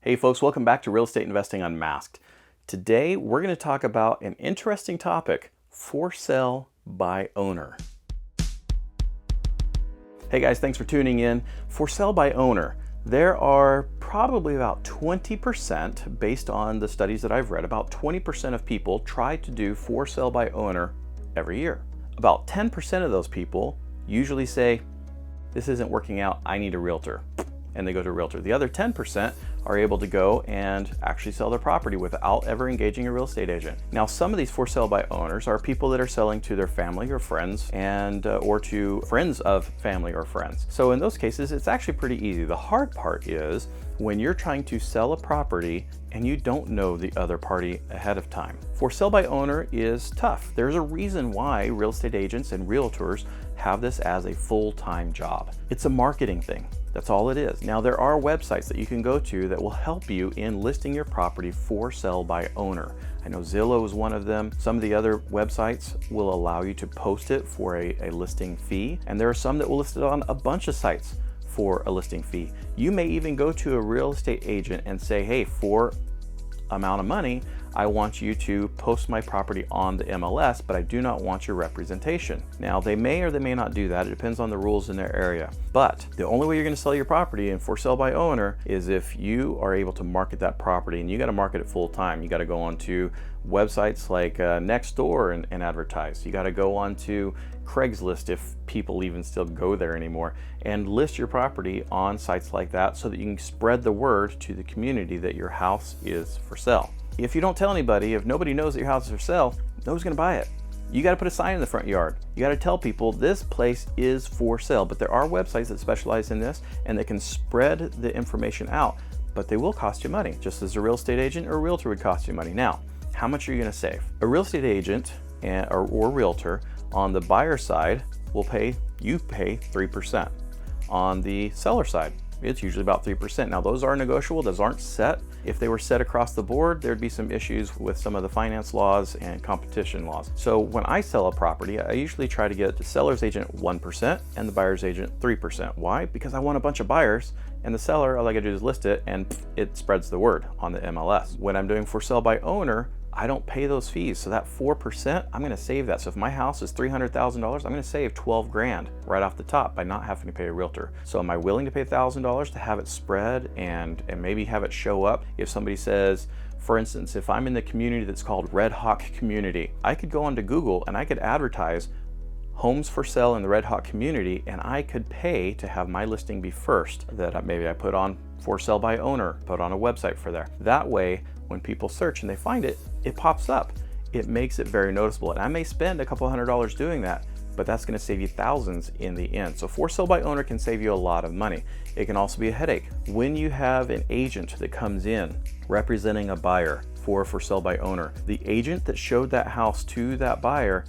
Hey folks, welcome back to Real Estate Investing Unmasked. Today we're going to talk about an interesting topic, for sale by owner. Hey guys, thanks for tuning in. For sale by owner. There are probably about 20%, based on the studies that I've read, about 20% of people try to do for sale by owner every year. About 10% of those people usually say, this isn't working out, I need a realtor. And they go to a realtor. The other 10% are able to go and actually sell their property without ever engaging a real estate agent. Now, some of these for sale by owners are people that are selling to their family or friends and or to friends of family or friends. So in those cases, it's actually pretty easy. The hard part is when you're trying to sell a property and you don't know the other party ahead of time. For sale by owner is tough. There's a reason why real estate agents and realtors have this as a full-time job. It's a marketing thing. That's all it is. Now, there are websites that you can go to that will help you in listing your property for sale by owner. I know Zillow is one of them. Some of the other websites will allow you to post it for a listing fee, and there are some that will list it on a bunch of sites for a listing fee. You may even go to a real estate agent and say, hey, for amount of money, I want you to post my property on the MLS, but I do not want your representation. Now, they may or they may not do that. It depends on the rules in their area. But the only way you're going to sell your property and for sale by owner is if you are able to market that property, and you got to market it full time. You got to go on to websites like Nextdoor and advertise. You got to go on to Craigslist, if people even still go there anymore, and list your property on sites like that so that you can spread the word to the community that your house is for sale. If you don't tell anybody, if nobody knows that your house is for sale, nobody's going to buy it. You got to put a sign in the front yard. You got to tell people this place is for sale. But there are websites that specialize in this and they can spread the information out, but they will cost you money, just as a real estate agent or a realtor would cost you money. Now, how much are you going to save? A real estate agent or realtor on the buyer side will pay 3%. On the seller side, it's usually about 3%. Now, those are negotiable, those aren't set. If they were set across the board, there'd be some issues with some of the finance laws and competition laws. So when I sell a property, I usually try to get the seller's agent 1% and the buyer's agent 3%. Why? Because I want a bunch of buyers, and the seller, all I gotta do is list it and it spreads the word on the MLS. When I'm doing for sale by owner, I don't pay those fees. So that 4%, I'm gonna save that. So if my house is $300,000, I'm gonna save 12 grand right off the top by not having to pay a realtor. So am I willing to pay $1,000 to have it spread and maybe have it show up? If somebody says, for instance, if I'm in the community that's called Red Hawk Community, I could go onto Google and I could advertise homes for sale in the Red Hawk community, and I could pay to have my listing be first, that maybe I put on for sale by owner, put on a website for there. That way, when people search and they find it, it pops up. It makes it very noticeable. And I may spend a couple $100 doing that, but that's going to save you thousands in the end. So for sale by owner can save you a lot of money. It can also be a headache. When you have an agent that comes in representing a buyer for sale by owner, the agent that showed that house to that buyer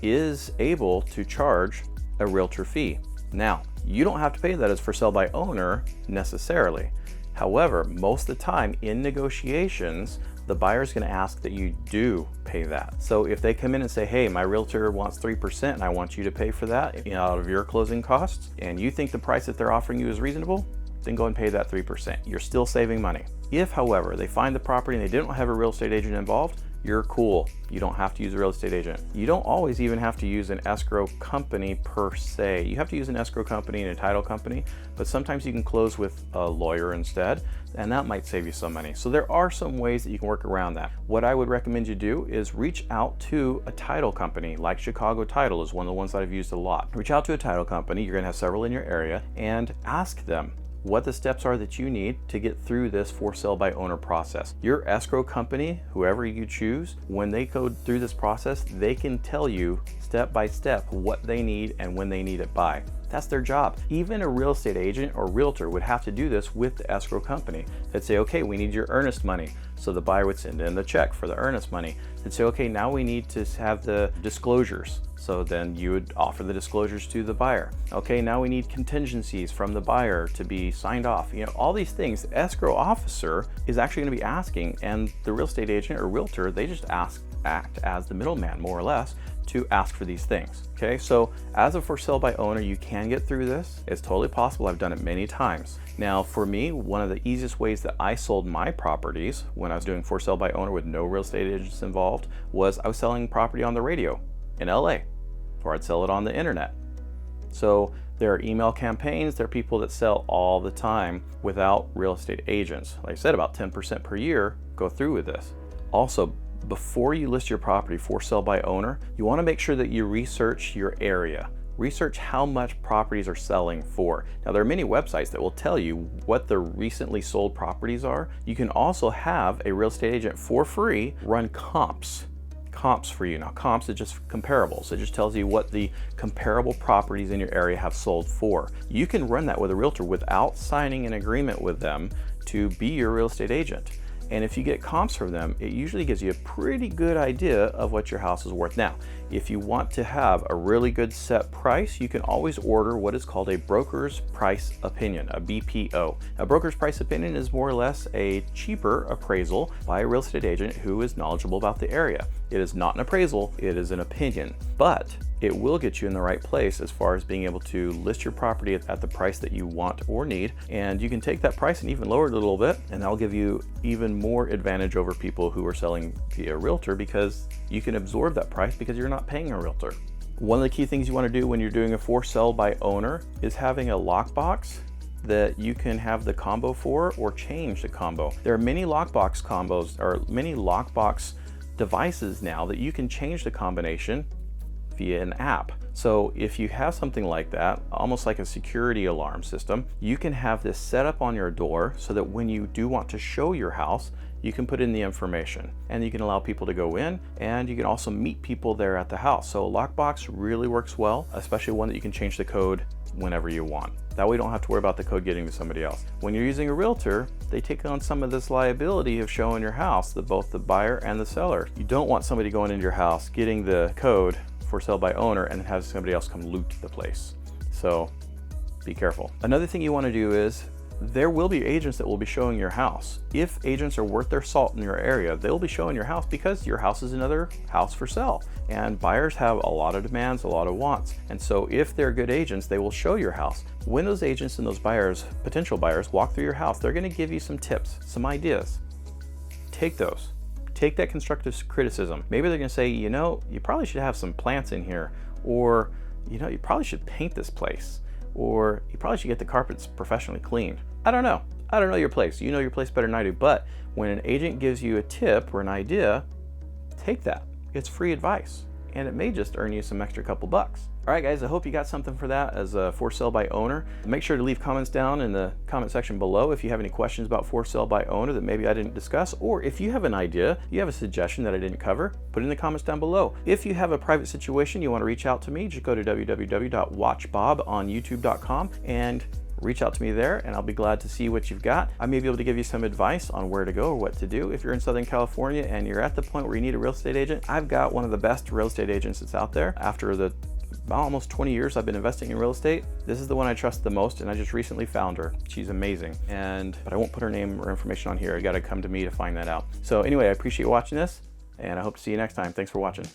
is able to charge a realtor fee. Now, you don't have to pay that as for sale by owner necessarily. However, most of the time in negotiations, the buyer's going to ask that you do pay that. So if they come in and say, hey, my realtor wants 3% and I want you to pay for that out of your closing costs, and you think the price that they're offering you is reasonable, then go and pay that 3%. You're still saving money. If, however, they find the property and they didn't have a real estate agent involved, you're cool. You don't have to use a real estate agent. You don't always even have to use an escrow company per se. You have to use an escrow company and a title company, but sometimes you can close with a lawyer instead, and that might save you some money. So there are some ways that you can work around that. What I would recommend you do is reach out to a title company, like Chicago Title is one of the ones that I've used a lot. Reach out to a title company, you're gonna have several in your area, and ask them what the steps are that you need to get through this for sale by owner process. Your escrow company, whoever you choose, when they go through this process, they can tell you step by step what they need and when they need it by. That's their job. Even a real estate agent or realtor would have to do this with the escrow company. They'd say, okay, we need your earnest money. So the buyer would send in the check for the earnest money. They'd say, okay, now we need to have the disclosures. So then you would offer the disclosures to the buyer. Okay, now we need contingencies from the buyer to be signed off. All these things, the escrow officer is actually going to be asking, and the real estate agent or realtor, they just act as the middleman, more or less, to ask for these things. Okay, so as a for sale by owner, you can get through this. It's totally possible. I've done it many times. Now, for me, one of the easiest ways that I sold my properties when I was doing for sale by owner with no real estate agents involved was I was selling property on the radio in LA, or I'd sell it on the internet. So there are email campaigns, there are people that sell all the time without real estate agents. Like I said, about 10% per year go through with this. Also, before you list your property for sale by owner, you want to make sure that you research your area. Research how much properties are selling for. Now, there are many websites that will tell you what the recently sold properties are. You can also have a real estate agent for free run comps for you. Now, comps is just comparables. It just tells you what the comparable properties in your area have sold for. You can run that with a realtor without signing an agreement with them to be your real estate agent. And if you get comps from them, it usually gives you a pretty good idea of what your house is worth. Now, if you want to have a really good set price, you can always order what is called a broker's price opinion, a BPO. A broker's price opinion is more or less a cheaper appraisal by a real estate agent who is knowledgeable about the area. It is not an appraisal, it is an opinion, but it will get you in the right place as far as being able to list your property at the price that you want or need. And you can take that price and even lower it a little bit, and that'll give you even more advantage over people who are selling via realtor, because you can absorb that price because you're not paying a realtor. One of the key things you want to do when you're doing a for sale by owner is having a lockbox that you can have the combo for or change the combo. There are many lockbox combos or many lockbox devices now that you can change the combination via an app. So if you have something like that, almost like a security alarm system, you can have this set up on your door so that when you do want to show your house, you can put in the information and you can allow people to go in, and you can also meet people there at the house. So a lockbox really works well, especially one that you can change the code whenever you want. That way you don't have to worry about the code getting to somebody else. When you're using a realtor, they take on some of this liability of showing your house, both the buyer and the seller. You don't want somebody going into your house, getting the code for sale by owner, and have somebody else come loot the place. So be careful. Another thing you want to do is there will be agents that will be showing your house. If agents are worth their salt in your area, they'll be showing your house because your house is another house for sale. And buyers have a lot of demands, a lot of wants. And so if they're good agents, they will show your house. When those agents and those buyers, potential buyers, walk through your house, they're going to give you some tips, some ideas. Take those. Take that constructive criticism. Maybe they're going to say, you probably should have some plants in here, or, you probably should paint this place, or you probably should get the carpets professionally cleaned. I don't know. I don't know your place. You know your place better than I do. But when an agent gives you a tip or an idea, take that. It's free advice, and it may just earn you some extra couple bucks. All right, guys, I hope you got something for that as a for sale by owner. Make sure to leave comments down in the comment section below if you have any questions about for sale by owner that maybe I didn't discuss, or if you have an idea, you have a suggestion that I didn't cover, put it in the comments down below. If you have a private situation you want to reach out to me, just go to www.watchbob.youtube.com and reach out to me there, and I'll be glad to see what you've got. I may be able to give you some advice on where to go or what to do. If you're in Southern California and you're at the point where you need a real estate agent, I've got one of the best real estate agents that's out there. After the almost 20 years I've been investing in real estate, this is the one I trust the most, and I just recently found her. She's amazing, but I won't put her name or information on here. You got to come to me to find that out. So anyway, I appreciate you watching this, and I hope to see you next time. Thanks for watching.